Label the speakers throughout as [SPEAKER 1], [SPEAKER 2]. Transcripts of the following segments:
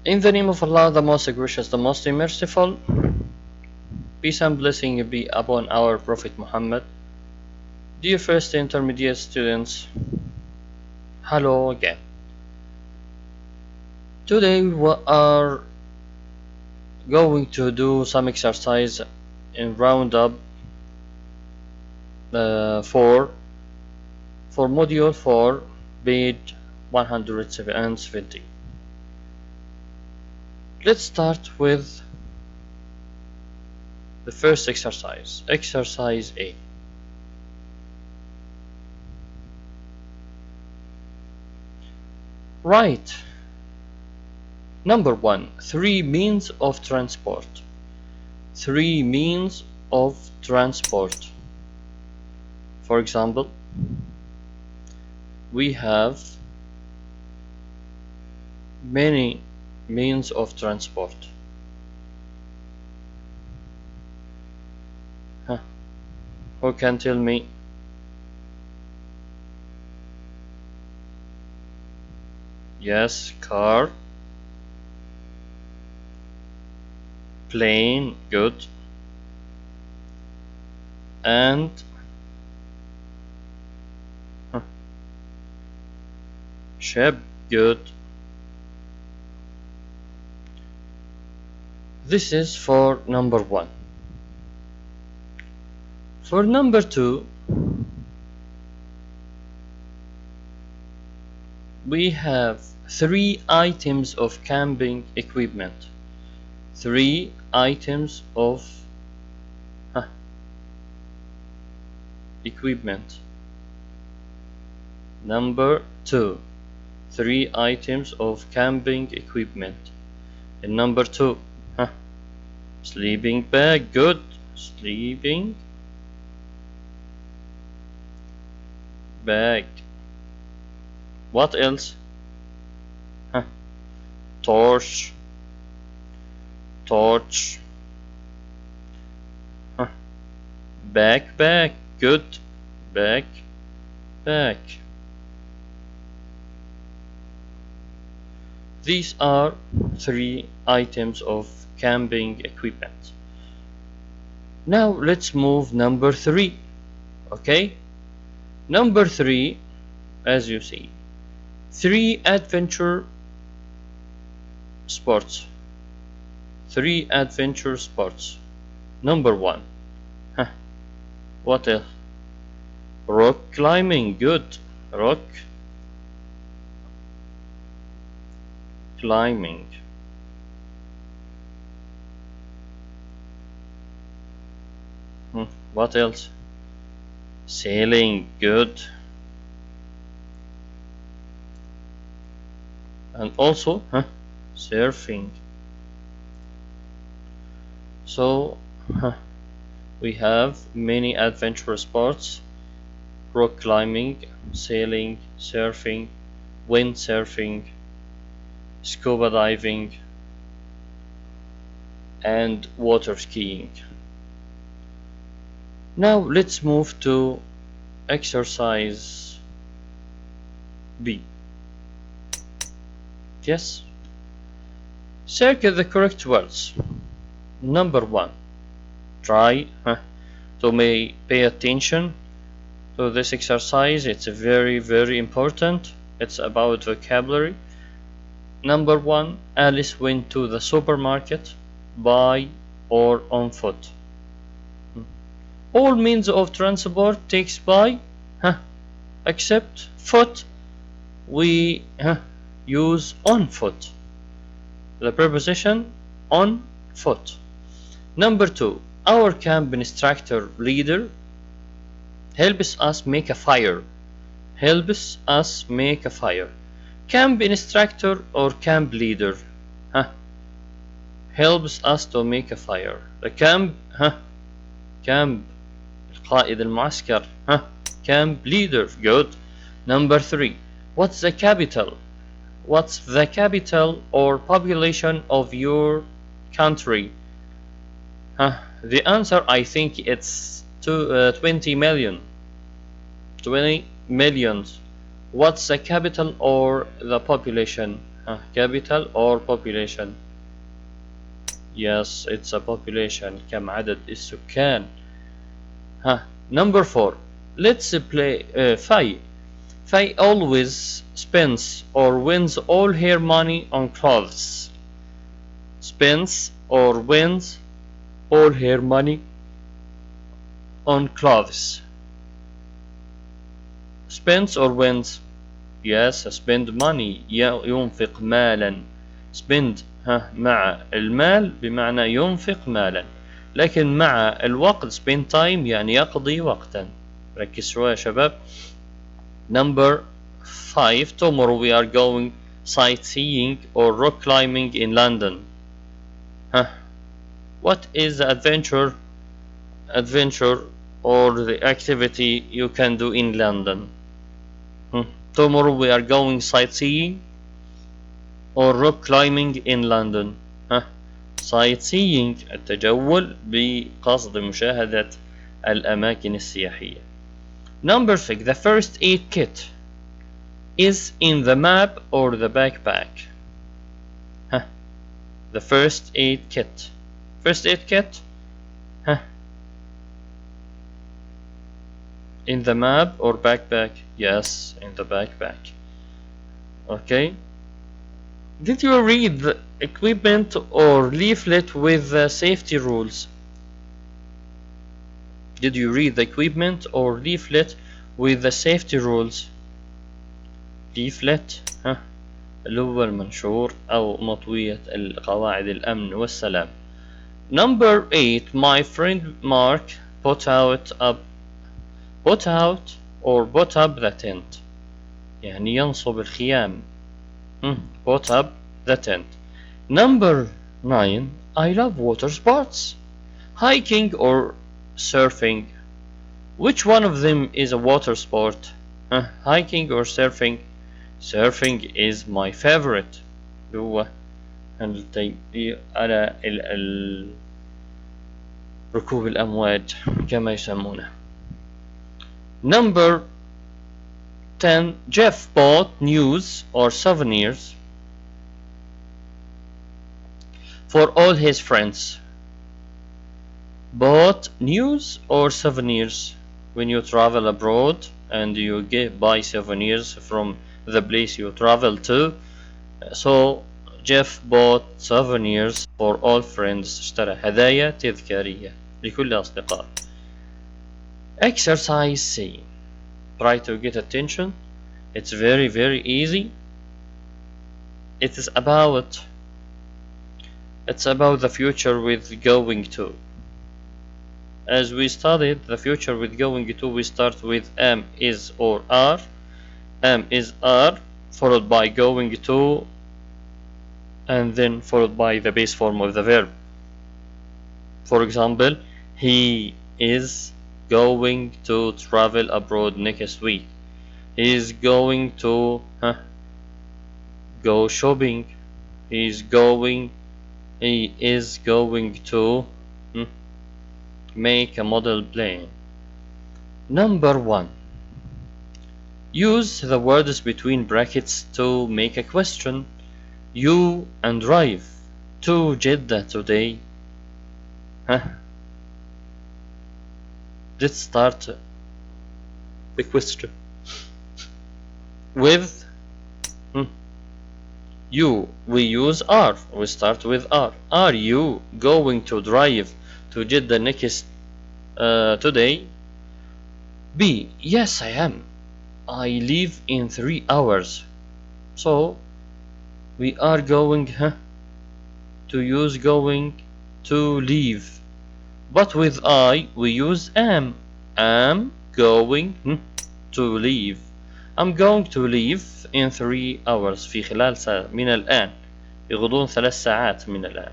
[SPEAKER 1] In the name of Allah, the most gracious, the most merciful. Peace and blessing be upon our Prophet Muhammad. Dear first intermediate students, hello again. Today we are going to do some exercise in roundup 4 for module 4, page 170. Let's start with the first exercise, exercise A. Write number 1, 3 means of transport. 3 means of transport. For example, we have many means of transport. Who can tell me? Yes, car, plane, good, and ship, good. This is for number 1. For number 2, we have 3 items of camping equipment. 3 items of equipment. Number 2, 3 items of camping equipment. And number 2, sleeping bag, good, sleeping bag. What else? Torch, backpack, good, backpack. These are 3 items of camping equipment. Now let's move number 3. Okay, number 3, as you see, 3 adventure sports. 3 adventure sports. Number 1, what else? Rock climbing, good, rock climbing. What else? Sailing, good. And also surfing. So we have many adventure sports: rock climbing, sailing, surfing, windsurfing, scuba diving, and water skiing. Now let's move to exercise B. Yes, circle the correct words. Number 1, try to pay attention to this exercise. It's very important. It's about vocabulary. Number 1, Alice went to the supermarket by or on foot. All means of transport takes by, except foot. We use on foot. The preposition on foot. Number 2, our camp instructor leader helps us make a fire. Helps us make a fire. Camp instructor or camp leader helps us to make a fire. The camp القائد المعسكر camp leader, good. Number 3, what's the capital? What's the capital or population of your country? The answer, I think it's 20 million. 20 millions. What's the capital or the population? capital or population. Yes, it's a population. كم عدد السكان. Number 4. Let's play Faye. Faye always spends or wins all her money on clothes. Spends or wins all her money on clothes. Spends or wins. Yes, spend money. ينفق مالا. spend مع المال بمعنى ينفق مالا، لكن مع الوقت spend time يعني يقضي وقتا. ركز شوية يا شباب. Number 5. Tomorrow we are going sightseeing or rock climbing in London. What is the adventure or the activity you can do in London? Tomorrow we are going sightseeing or rock climbing in London. sightseeing التجول بقصد مشاهدة الأماكن السياحية. Number 6. The first aid kit is in the map or the backpack. The first aid kit. First aid kit. In the map or backpack? Yes, in the backpack. Okay. Did you read the equipment or leaflet with the safety rules? Did you read the equipment or leaflet with the safety rules? leaflet اللي هو المنشور أو مطوية القواعد الأمن والسلام. Number 8. My friend Mark put out or put up the tent. يعني ينصب الخيام. Put up the tent. Number 9. I love water sports. Hiking or surfing. Which one of them is a water sport? Hiking or surfing? Surfing is my favorite. هو على ركوب الأمواج كما يسمونه. Number 10. Jeff bought news or souvenirs for all his friends. Bought news or souvenirs. When you travel abroad and you buy souvenirs from the place you travel to. So Jeff bought souvenirs for all friends. اشترى هدايا تذكارية لكل أصدقاء. Exercise C. Try to get attention. It's very easy. It is about the future with going to. As we studied the future with going to, we start with am, is, or are. Am, is, are, followed by going to, and then followed by the base form of the verb. For example, he is going to travel abroad next week. He is going to go shopping. He is going to make a model plane. Number 1. Use the words between brackets to make a question. You and drive to Jeddah today. Let's start the question with you. We use are. We start with are. Are you going to drive to Jeddah next today? B. Yes, I am. I leave in 3 hours. So we are going to use going to leave. But with I we use am. Am going to leave. I'm going to leave in 3 hours. في خلال ساعة من الآن. في غضون 3 ساعات من الآن.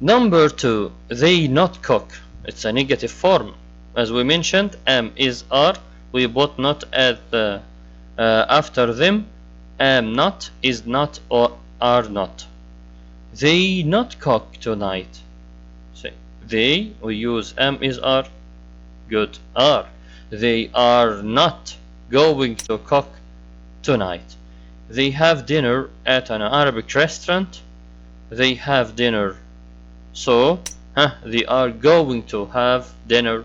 [SPEAKER 1] Number 2. They not cook. It's a negative form. As we mentioned, am, is, are. We put not at the after them. Am not, is not, or are not. They not cook tonight. So they, we use am, is, are. Good, are. They are not going to cook tonight. they have dinner at an Arabic restaurant. They have dinner. So they are going to have dinner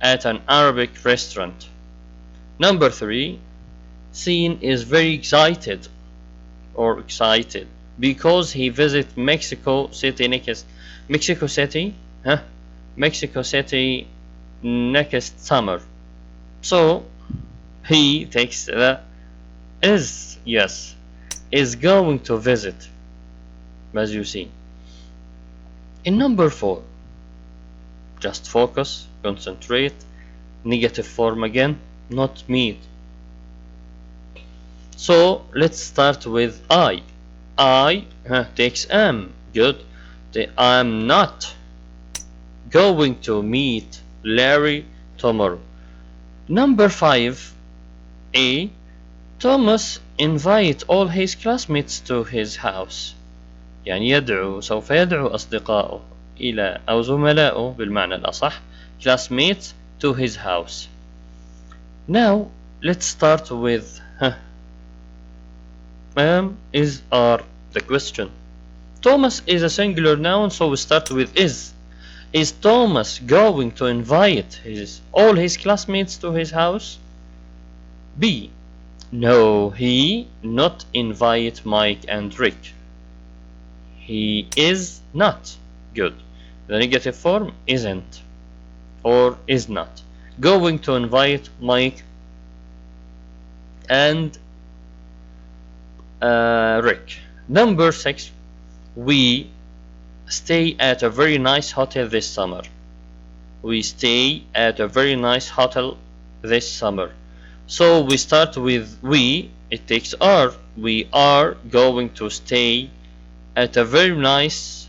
[SPEAKER 1] at an Arabic restaurant. Number 3, Sin is very excited because he visits Mexico City next summer. So he takes the is going to visit, as you see. In number 4, just focus, concentrate, negative form again, not meet. So let's start with I. I takes am. Good. I'm not going to meet Larry tomorrow. Number 5, A. Thomas invite all his classmates to his house. يعني سوف يدعو أصدقائه إلى أو زملائه بالمعنى الأصح classmates to his house. Now let's start with is are the question. Thomas is a singular noun, so we start with is. Is Thomas going to invite all his classmates to his house? B. No, he not invite Mike and Rick. He is not. Good. The negative form isn't or is not going to invite Mike and Rick. Number 6, we stay at a very nice hotel this summer. We stay at a very nice hotel this summer. So we start with we, it takes are. We are going to stay at a very nice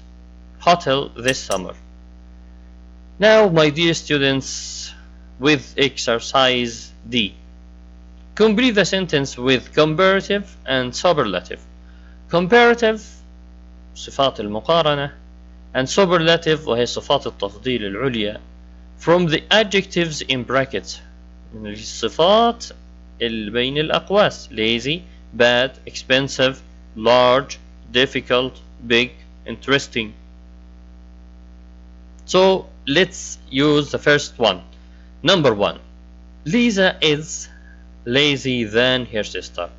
[SPEAKER 1] hotel this summer. Now, my dear students, with exercise D. Complete the sentence with comparative and superlative. Comparative صفات المقارنة and superlative وهي صفات التفضيل العليا from the adjectives in brackets من الصفات اللي بين الأقواس lazy, bad, expensive, large, difficult, big, interesting. So let's use the first one. Number 1, Lisa is lazy than her sister.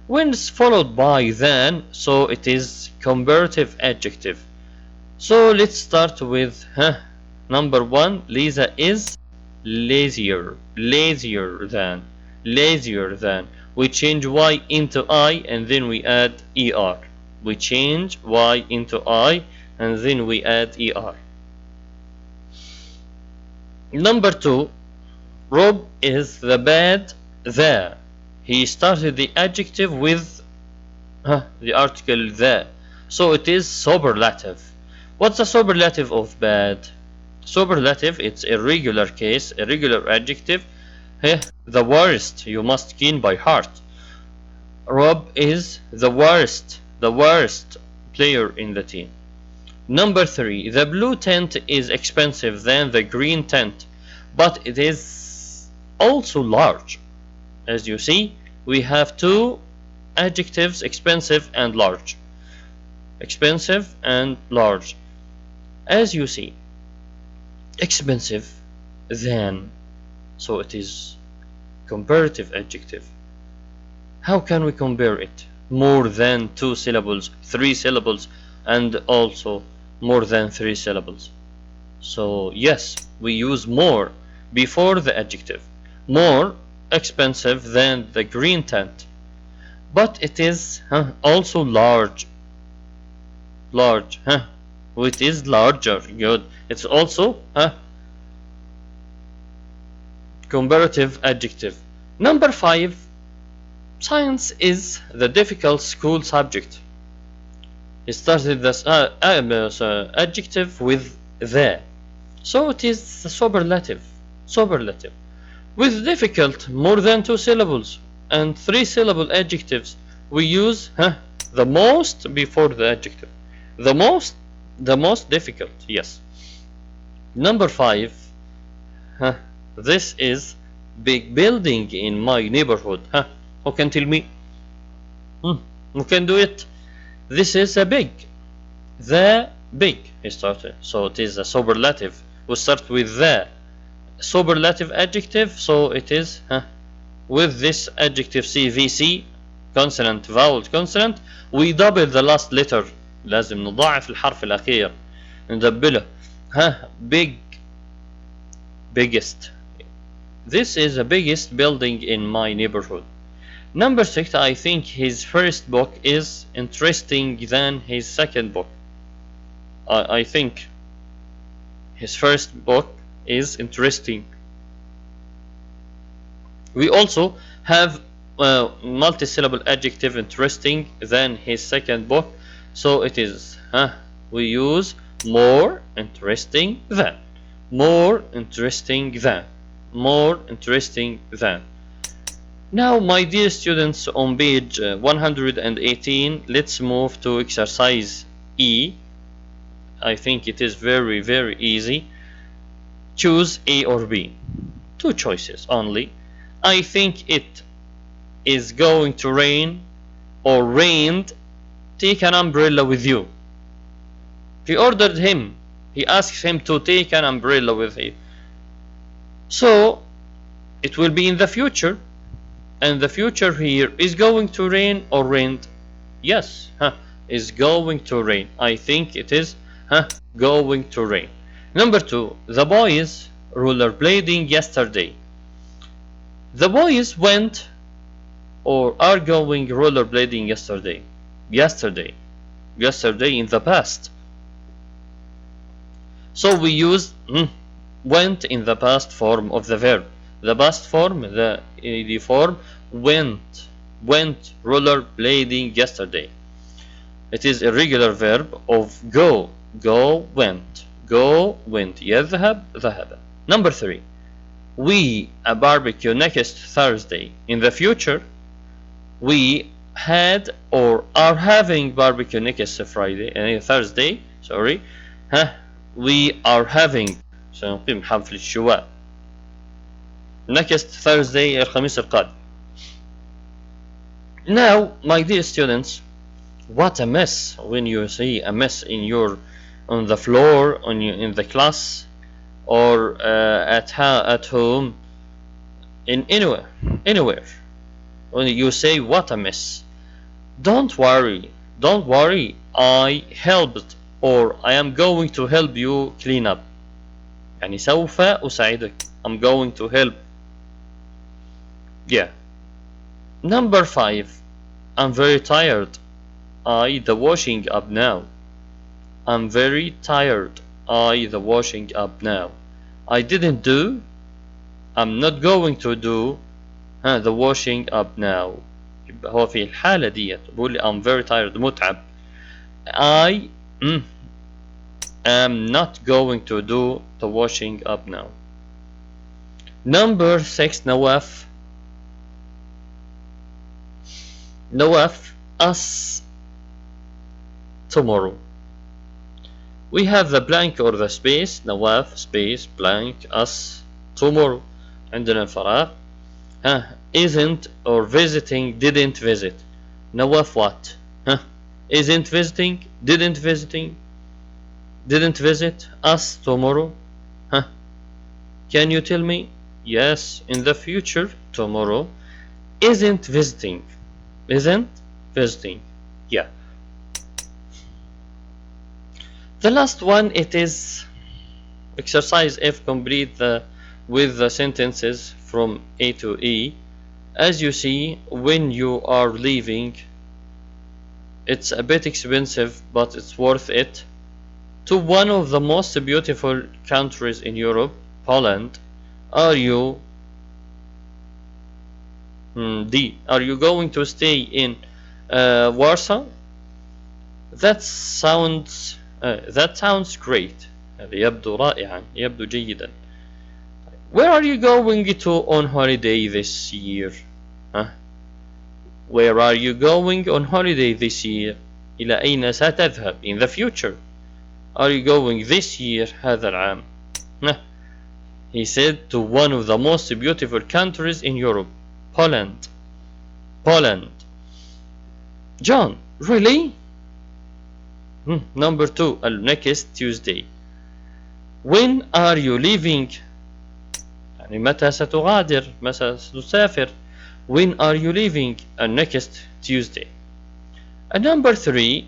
[SPEAKER 1] When it's followed by than, so it is comparative adjective. So let's start with number 1, Lisa is lazier than. We change y into I and then we add er. We change y into I and then we add er. Number 2, Rob is the bad the. He started the adjective with the article the. So it is superlative. What's the superlative of bad? Superlative, it's irregular case, irregular adjective. The worst, you must keen by heart. Rob is the worst player in the team. Number 3, the blue tent is expensive than the green tent, but it is also large. As you see, we have two adjectives, expensive and large. Expensive and large. As you see, expensive than, so it is comparative adjective. How can we compare it? More than 2 syllables, 3 syllables, and also more than 3 syllables. So yes, we use more before the adjective. More expensive than the green tent, but it is also large. It is larger. Good. It's also comparative adjective. Number 5, science is the difficult school subject. It started this adjective with the, so it is the superlative. With difficult, more than 2 syllables and 3 syllable adjectives, we use the most before the adjective. The most difficult, yes. Number 5, this is big building in my neighborhood. Who can tell me? We can do it. This is a big. The big. He started. So it is a superlative. We start with the superlative adjective. So it is with this adjective CVC, consonant, vowel, consonant. We double the last letter. لازم نضاعف الحرف الأخير. ندبله. Big. Biggest. This is the biggest building in my neighborhood. Number 6, I think his first book is interesting than his second book. I think his first book is interesting. We also have multi-syllable adjective interesting than his second book. So it is, we use more interesting than. More interesting than. More interesting than. Now, my dear students, on page 118, let's move to exercise E. I think it is very, very easy. Choose A or B. Two choices only. I think it is going to rain or rained. Take an umbrella with you. He ordered him. He asks him to take an umbrella with him. So, it will be in the future. And the future here is going to rain or rained? Yes, is going to rain. I think it is going to rain. Number 2, the boys rollerblading yesterday. The boys went or are going rollerblading yesterday. Yesterday in the past. So we use went in the past form of the verb. The past form, the form went rollerblading yesterday. It is a regular verb of go, went, يذهب, ذهب. Number 3, we a barbecue next Thursday. In the future, we had or are having barbecue next Thursday. Sorry, we are having. سنقيم حفل الشواء. Next Thursday, الخميس القادم. Now, my dear students, what a mess when you see a mess on the floor, in the class, or at home, in anywhere. When you say what a mess, don't worry. I helped or I am going to help you clean up. يعني سوف أساعدك. I'm going to help. Yeah. Number 5, I'm very tired. The washing up now. I'm very tired. The washing up now. I didn't do. I'm not going to do the washing up now. يبقى هو في الحالة ديت بقول لي I'm very tired متعب. I am not going to do the washing up now. Number 6, Nawaf, us tomorrow. We have the blank or the space. Nawaf space blank us tomorrow. عندنا الفراغ. Isn't or visiting, didn't visit. Nawaf what? Isn't visiting, didn't visit us tomorrow. Can you tell me? Yes, in the future, tomorrow. Isn't visiting. Yeah. The last one, it is exercise F. Complete with the sentences from A to E. As you see, when you are leaving, it's a bit expensive, but it's worth it, to one of the most beautiful countries in Europe, Poland. Are you going to stay in Warsaw? That sounds great. هذا يبدو رائعا، يبدو جيدا. Where are you going to on holiday this year? Where are you going on holiday this year? إلى أين ستذهب? In the future. Are you going this year? هذا العام. He said to one of the most beautiful countries in Europe, Poland. John, really? Number 2 next Tuesday. When are you leaving؟ يعني متى ستغادر؟ متى ستسافر؟ When are you leaving? Next Tuesday. And number 3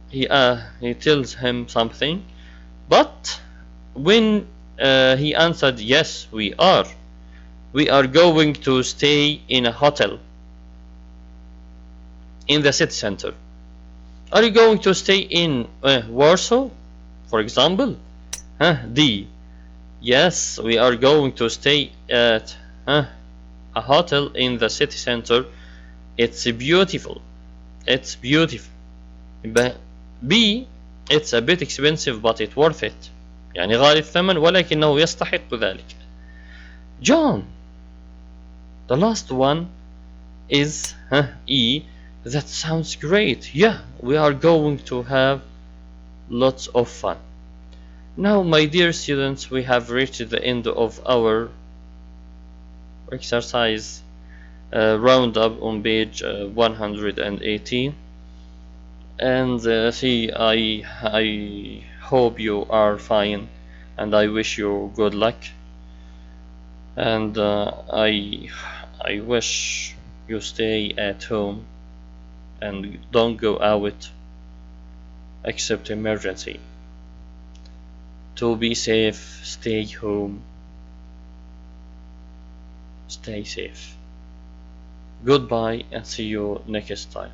[SPEAKER 1] he tells him something, but when he answered yes we are going to stay in a hotel in the city center. Are you going to stay in Warsaw, for example? D. Yes, we are going to stay at a hotel in the city center. It's beautiful. It's beautiful. B. It's a bit expensive but it's worth it. يعني غالي الثمن ولكنه يستحق ذلك. John. The last one is E. That sounds great. Yeah, we are going to have lots of fun. Now, my dear students, we have reached the end of our exercise roundup on page 118. And see, I hope you are fine, and I wish you good luck. And I wish you stay at home and don't go out except emergency. To be safe, stay home. Stay safe. Goodbye and see you next time.